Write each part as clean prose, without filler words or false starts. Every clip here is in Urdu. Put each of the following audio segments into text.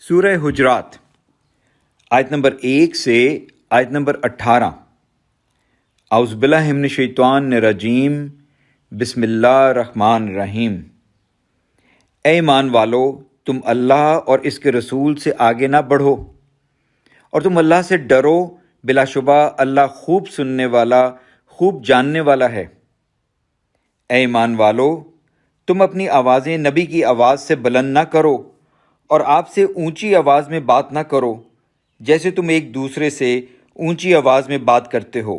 سورہ حجرات آیت نمبر 1 سے آیت نمبر 18۔ اعوذ باللہ من الشیطان الرجیم، بسم اللہ الرحمن الرحیم۔ اے ایمان والو، تم اللہ اور اس کے رسول سے آگے نہ بڑھو اور تم اللہ سے ڈرو، بلا شبہ اللہ خوب سننے والا، خوب جاننے والا ہے۔ اے ایمان والو، تم اپنی آوازیں نبی کی آواز سے بلند نہ کرو اور آپ سے اونچی آواز میں بات نہ کرو جیسے تم ایک دوسرے سے اونچی آواز میں بات کرتے ہو،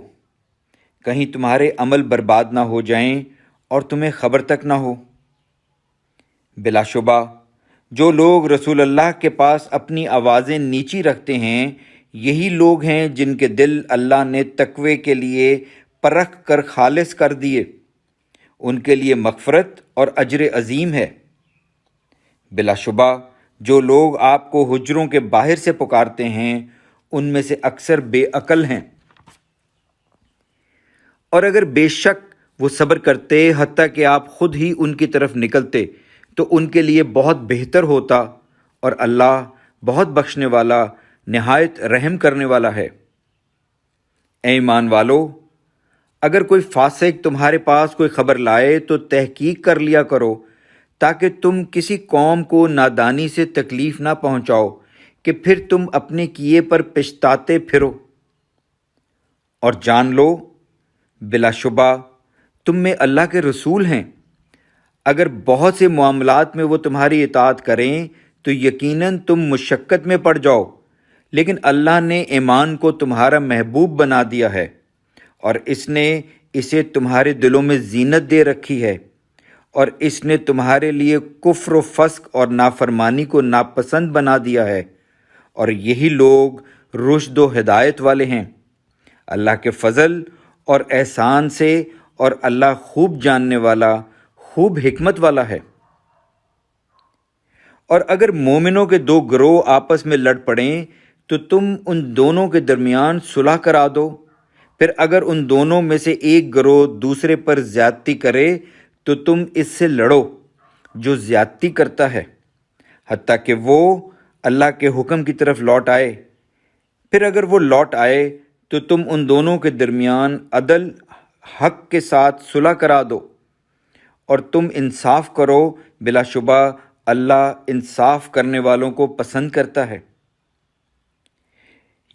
کہیں تمہارے عمل برباد نہ ہو جائیں اور تمہیں خبر تک نہ ہو۔ بلا شبہ جو لوگ رسول اللہ کے پاس اپنی آوازیں نیچی رکھتے ہیں، یہی لوگ ہیں جن کے دل اللہ نے تقوی کے لیے پرکھ کر خالص کر دیے، ان کے لیے مغفرت اور اجر عظیم ہے۔ بلا شبہ جو لوگ آپ کو حجروں کے باہر سے پکارتے ہیں، ان میں سے اکثر بے عقل ہیں، اور اگر بے شک وہ صبر کرتے حتیٰ کہ آپ خود ہی ان کی طرف نکلتے تو ان کے لیے بہت بہتر ہوتا، اور اللہ بہت بخشنے والا، نہایت رحم کرنے والا ہے۔ اے ایمان والو، اگر کوئی فاسق تمہارے پاس کوئی خبر لائے تو تحقیق کر لیا کرو، تاکہ تم کسی قوم کو نادانی سے تکلیف نہ پہنچاؤ کہ پھر تم اپنے کیے پر پچھتاتے پھرو۔ اور جان لو، بلا شبہ تم میں اللہ کے رسول ہیں، اگر بہت سے معاملات میں وہ تمہاری اطاعت کریں تو یقیناً تم مشقت میں پڑ جاؤ، لیکن اللہ نے ایمان کو تمہارا محبوب بنا دیا ہے اور اس نے اسے تمہارے دلوں میں زینت دے رکھی ہے، اور اس نے تمہارے لیے کفر و فسق اور نافرمانی کو ناپسند بنا دیا ہے، اور یہی لوگ رشد و ہدایت والے ہیں۔ اللہ کے فضل اور احسان سے، اور اللہ خوب جاننے والا، خوب حکمت والا ہے۔ اور اگر مومنوں کے دو گروہ آپس میں لڑ پڑیں تو تم ان دونوں کے درمیان صلح کرا دو، پھر اگر ان دونوں میں سے ایک گروہ دوسرے پر زیادتی کرے تو تم اس سے لڑو جو زیادتی کرتا ہے، حتیٰ کہ وہ اللہ کے حکم کی طرف لوٹ آئے۔ پھر اگر وہ لوٹ آئے تو تم ان دونوں کے درمیان عدل حق کے ساتھ صلح کرا دو، اور تم انصاف کرو، بلا شبہ اللہ انصاف کرنے والوں کو پسند کرتا ہے۔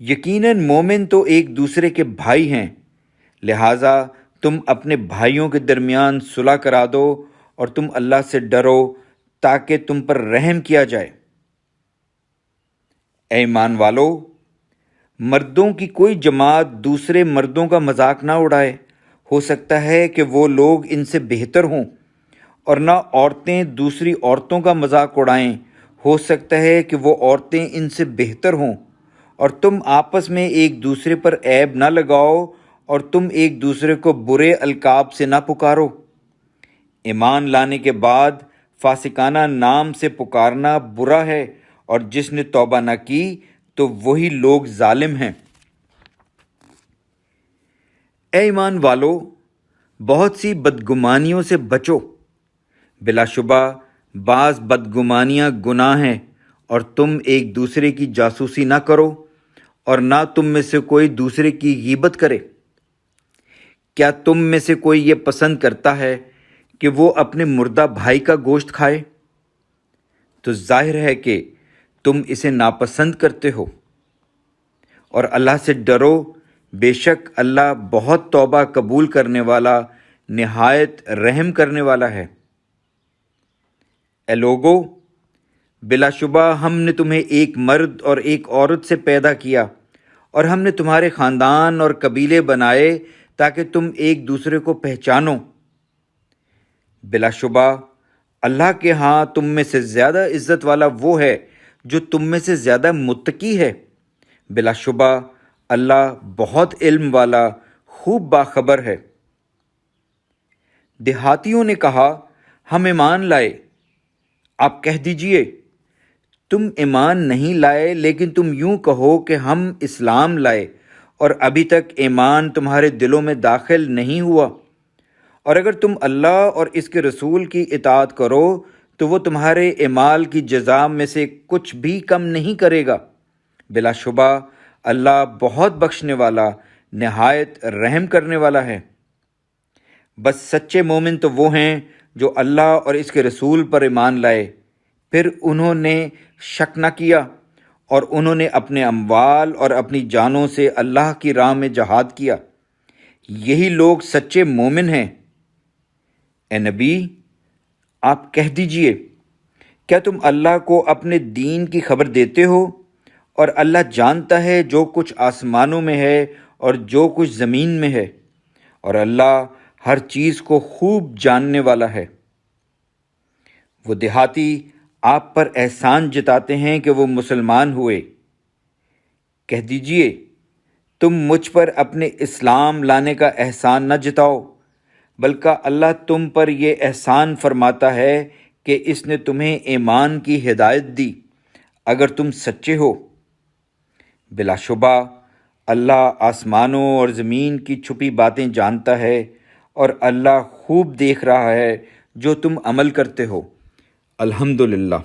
یقیناً مومن تو ایک دوسرے کے بھائی ہیں، لہٰذا تم اپنے بھائیوں کے درمیان صلح کرا دو، اور تم اللہ سے ڈرو تاکہ تم پر رحم کیا جائے۔ اے ایمان والو، مردوں کی کوئی جماعت دوسرے مردوں کا مذاق نہ اڑائے، ہو سکتا ہے کہ وہ لوگ ان سے بہتر ہوں، اور نہ عورتیں دوسری عورتوں کا مذاق اڑائیں، ہو سکتا ہے کہ وہ عورتیں ان سے بہتر ہوں، اور تم آپس میں ایک دوسرے پر عیب نہ لگاؤ، اور تم ایک دوسرے کو برے القاب سے نہ پکارو۔ ایمان لانے کے بعد فاسقانہ نام سے پکارنا برا ہے، اور جس نے توبہ نہ کی تو وہی لوگ ظالم ہیں۔ اے ایمان والو، بہت سی بدگمانیوں سے بچو، بلا شبہ بعض بدگمانیاں گناہ ہیں، اور تم ایک دوسرے کی جاسوسی نہ کرو، اور نہ تم میں سے کوئی دوسرے کی غیبت کرے۔ کیا تم میں سے کوئی یہ پسند کرتا ہے کہ وہ اپنے مردہ بھائی کا گوشت کھائے؟ تو ظاہر ہے کہ تم اسے ناپسند کرتے ہو۔ اور اللہ سے ڈرو، بے شک اللہ بہت توبہ قبول کرنے والا، نہایت رحم کرنے والا ہے۔ اے لوگو، بلا شبہ ہم نے تمہیں ایک مرد اور ایک عورت سے پیدا کیا، اور ہم نے تمہارے خاندان اور قبیلے بنائے تاکہ تم ایک دوسرے کو پہچانو۔ بلا شبہ اللہ کے ہاں تم میں سے زیادہ عزت والا وہ ہے جو تم میں سے زیادہ متقی ہے۔ بلا شبہ اللہ بہت علم والا، خوب باخبر ہے۔ دیہاتیوں نے کہا، ہم ایمان لائے۔ آپ کہہ دیجئے، تم ایمان نہیں لائے، لیکن تم یوں کہو کہ ہم اسلام لائے، اور ابھی تک ایمان تمہارے دلوں میں داخل نہیں ہوا۔ اور اگر تم اللہ اور اس کے رسول کی اطاعت کرو تو وہ تمہارے اعمال کی جزا میں سے کچھ بھی کم نہیں کرے گا۔ بلا شبہ اللہ بہت بخشنے والا، نہایت رحم کرنے والا ہے۔ بس سچے مومن تو وہ ہیں جو اللہ اور اس کے رسول پر ایمان لائے، پھر انہوں نے شک نہ کیا اور انہوں نے اپنے اموال اور اپنی جانوں سے اللہ کی راہ میں جہاد کیا۔ یہی لوگ سچے مومن ہیں۔ اے نبی، آپ کہہ دیجئے، کیا تم اللہ کو اپنے دین کی خبر دیتے ہو؟ اور اللہ جانتا ہے جو کچھ آسمانوں میں ہے اور جو کچھ زمین میں ہے، اور اللہ ہر چیز کو خوب جاننے والا ہے۔ وہ دیہاتی آپ پر احسان جتاتے ہیں کہ وہ مسلمان ہوئے۔ کہہ دیجئے، تم مجھ پر اپنے اسلام لانے کا احسان نہ جتاؤ، بلکہ اللہ تم پر یہ احسان فرماتا ہے کہ اس نے تمہیں ایمان کی ہدایت دی، اگر تم سچے ہو۔ بلا شبہ اللہ آسمانوں اور زمین کی چھپی باتیں جانتا ہے، اور اللہ خوب دیکھ رہا ہے جو تم عمل کرتے ہو۔ الحمدللہ۔